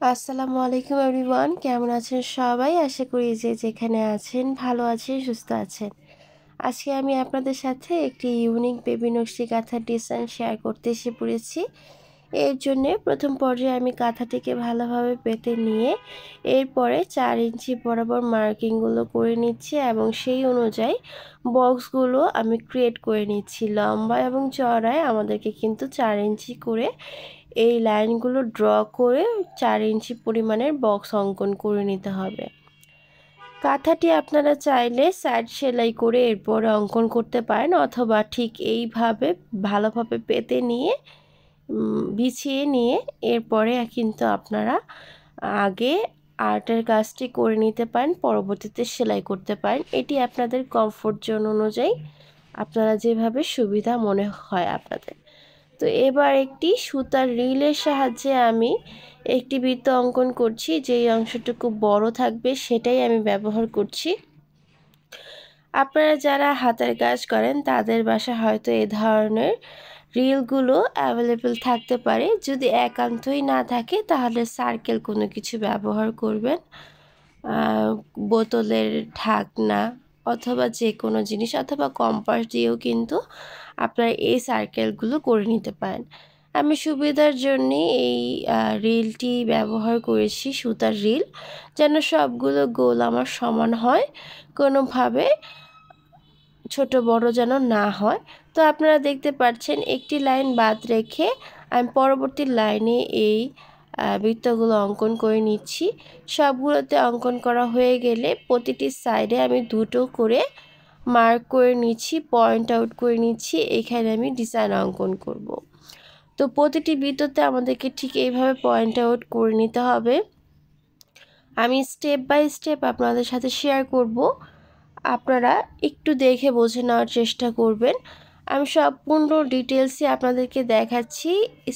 আসসালামু আলাইকুম এভরিওয়ান, কেমন আছেন সবাই? আশা করি যে যেখানে আছেন ভালো আছেন, সুস্থ আছেন। আজকে আমি আপনাদের সাথে একটি ইউনিক বেবি নকশি কাঁথার ডিজাইন শেয়ার করতে এসে পড়েছি। এর জন্যে প্রথম পর্যায়ে আমি কাঁথাটিকে ভালোভাবে পেতে নিয়ে এরপরে 4 ইঞ্চি বরাবর মার্কিংগুলো করে নিচ্ছি এবং সেই অনুযায়ী বক্সগুলো আমি ক্রিয়েট করে নিচ্ছি। লম্বা এবং চওড়ায় আমাদেরকে কিন্তু 4 ইঞ্চি করে এই লাইনগুলো ড্র করে 4 ইঞ্চি পরিমাণের বক্স অঙ্কন করে নিতে হবে। কাঁথাটি আপনারা চাইলে সাইড সেলাই করে এরপরে অঙ্কন করতে পারেন, অথবা ঠিক এইভাবে ভালোভাবে পেতে নিয়ে বিছিয়ে নিয়ে এরপরে কিন্তু আপনারা আগে আর্টের কাজটি করে নিতে পারেন, পরবর্তীতে সেলাই করতে পারেন। এটি আপনাদের কমফোর্ট জোন অনুযায়ী আপনারা যেভাবে সুবিধা মনে হয় আপনাদের। তো এবার একটি সুতার রিলের সাহায্যে আমি একটি বৃত্ত অঙ্কন করছি। যেই অংশটুকু বড় থাকবে সেটাই আমি ব্যবহার করছি। আপনারা যারা হাতের কাজ করেন তাদের বাসায় হয়তো এ ধরনের রিলগুলো অ্যাভেলেবেল থাকতে পারে। যদি একান্তই না থাকে তাহলে সার্কেল কোনো কিছু ব্যবহার করবেন, বোতলের ঢাকনা অথবা যে কোনো জিনিস, অথবা কম্পাস দিয়েও কিন্তু আপনারা এই সার্কেলগুলো করে নিতে পারেন। আমি সুবিধার জন্য এই রিলটি ব্যবহার করেছি, সুতার রিল, যেন সবগুলো গোল আমার সমান হয়, কোনোভাবে ছোট বড় যেন না হয়। তো আপনারা দেখতে পাচ্ছেন একটি লাইন বাদ রেখে আমি পরবর্তী লাইনে এই বৃত্তগুলো অঙ্কন করে নিচ্ছি। সবগুলোতে অঙ্কন করা হয়ে গেলে প্রতিটি সাইডে আমি দুটো করে মার্ক করে নিচ্ছি, পয়েন্ট আউট করে নিচ্ছি। এখানে আমি ডিজাইন অঙ্কন করব। তো প্রতিটি বৃত্ততে আমাদেরকে ঠিক এইভাবে পয়েন্ট আউট করে নিতে হবে। আমি স্টেপ বাই স্টেপ আপনাদের সাথে শেয়ার করব, আপনারা একটু দেখে বুঝে নেওয়ার চেষ্টা করবেন। আমি সম্পূর্ণ ডিটেলসে আপনাদেরকে দেখাচ্ছি,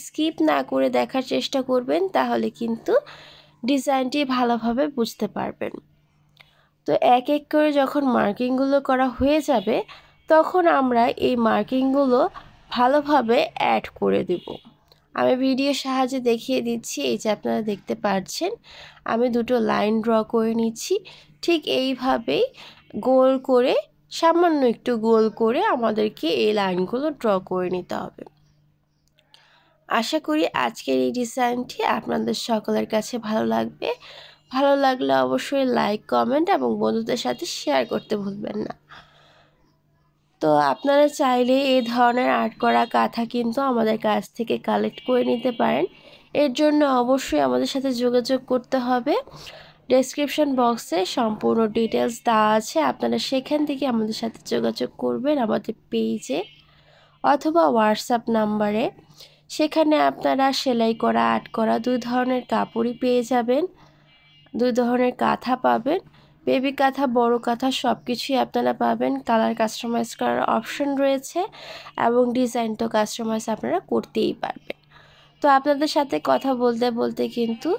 স্কিপ না করে দেখার চেষ্টা করবেন, তাহলে কিন্তু ডিজাইনটি ভালোভাবে বুঝতে পারবেন। তো এক এক করে যখন মার্কিংগুলো করা হয়ে যাবে তখন আমরা এই মার্কিংগুলো ভালোভাবে অ্যাড করে দেব। আমি ভিডিওর সাহায্যে দেখিয়ে দিচ্ছি। এই যে আপনারা দেখতে পাচ্ছেন আমি দুটো লাইন ড্র করে নিচ্ছি। ঠিক এইভাবেই গোল করে, সামান্য একটু গোল করে আমাদেরকে এই লাইনগুলো ড্র করে নিতে হবে। আশা করি আজকের এই ডিজাইনটি আপনাদের সকলের কাছে ভালো লাগবে। ভালো লাগলে অবশ্যই লাইক, কমেন্ট এবং বন্ধুদের সাথে শেয়ার করতে ভুলবেন না। তো আপনারা চাইলে এই ধরনের আর্ট করা কাঁথা কিন্তু আমাদের কাছ থেকে কালেক্ট করে নিতে পারেন। এর জন্য অবশ্যই আমাদের সাথে যোগাযোগ করতে হবে। ডেসক্রিপশন বক্সে সম্পূর্ণ ডিটেলস দেওয়া আছে, আপনারা সেখান থেকে আমাদের সাথে যোগাযোগ করবেন আমাদের পেজে অথবা হোয়াটসঅ্যাপ নাম্বারে। সেখানে আপনারা সেলাই করা, আর্ট করা দুই ধরনের কাপড়ই পেয়ে যাবেন, দুই ধরনের কাঁথা পাবেন। বেবি কাঁথা, বড় কাঁথা সব কিছুই আপনারা পাবেন। কালার কাস্টমাইজ করার অপশন রয়েছে এবং ডিজাইন তো কাস্টমাইজ আপনারা করতেই পারবেন। তো আপনাদের সাথে কথা বলতে বলতে কিন্তু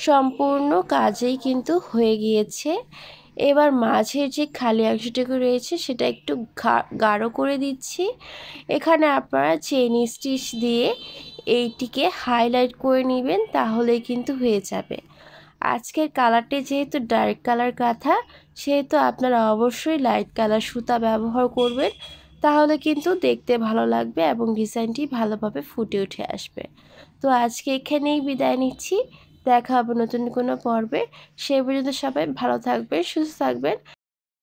সম্পূর্ণ কাজেই কিন্তু হয়ে গিয়েছে। এবার মাঝের যে খালি অংশটুকু রয়েছে সেটা একটু গাঢ় করে দিচ্ছি। এখানে আপনারা চেইন স্টিচ দিয়ে এইটিকে হাইলাইট করে নেবেন, তাহলেই কিন্তু হয়ে যাবে। আজকের কালারটি যেহেতু ডার্ক কালার কাঁথা, সেহেতু আপনারা অবশ্যই লাইট কালার সুতা ব্যবহার করবেন, তাহলে কিন্তু দেখতে ভালো লাগবে এবং ডিজাইনটি ভালোভাবে ফুটে উঠে আসবে। তো আজকে এখানেই বিদায় নিচ্ছি, দেখা হবে নতুন কোনো পর্বে। সেই পর্যন্ত সবাই ভালো থাকবেন, সুস্থ থাকবেন।